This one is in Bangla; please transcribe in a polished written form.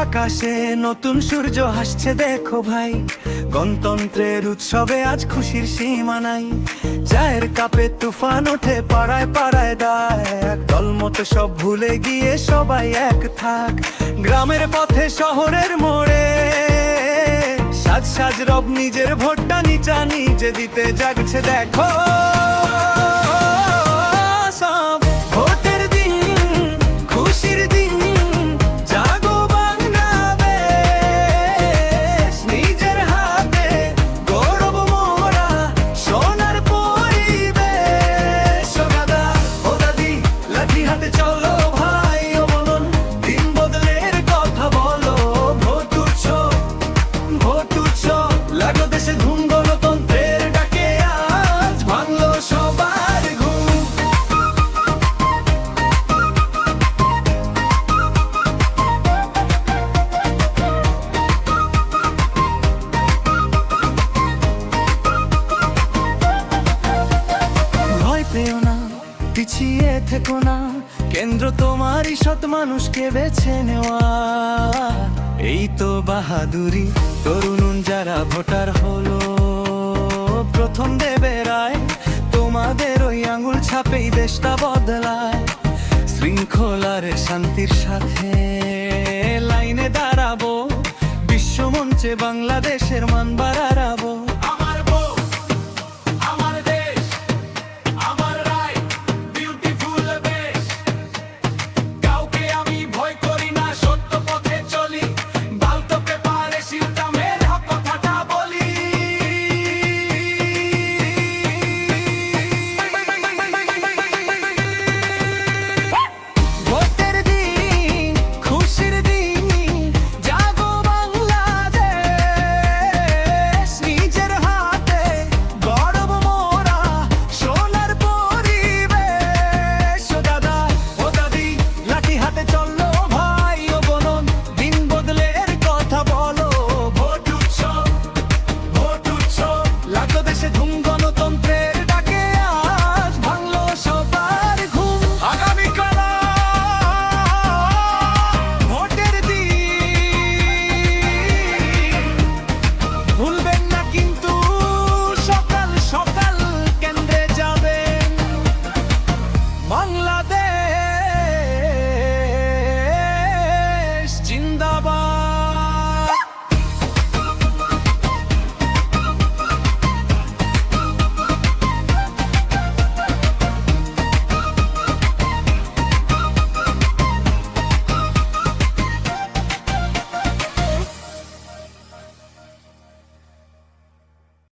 আকাশে নতুন সূর্য হাসছে দেখো ভাই, গণতন্ত্রের উৎসবে আজ খুশির সীমা নাই। চায়ের কাপে তুফান ওঠে পাড়ায় পাড়ায় দায়, দল মতো সব ভুলে গিয়ে সবাই এক থাক। গ্রামের পথে শহরের মোড়ে সাজ সাজ রব নিজের ভোটটা নিচা নিজে দিতে জাগছে দেখো সব। ভোটের দিন খুশির দিন, জাগো বাংলাদেশ, নিজের হাতে গৌরব মোরা সোনার পরিবেশ। ও দাদা ও দাদি লাঠি হাতে চলো ভাই, ও বলুন দিন বদলের কথা বলো। ভোট উৎসব ভোট উৎসব লাগো দেশে ধুম, গণতন্ত্রের ডাকে আজ ভাঙলো সবার ঘুম। ভয় পেও না, পিছিয়ে থেকো না, কেন্দ্র তোমারই সৎ মানুষকে বেছে নেওয়া। এই তো বাহাদুরি তরুণ যারা ভোটার হলো, প্রথম দেবে রায় তোমাদের ওই আঙুল ছাপেই দেশটা বদলায়। শৃঙ্খলার শান্তির সাথে লাইনে দাঁড়াবো, বিশ্বমঞ্চে বাংলাদেশের মান বাড়ায়।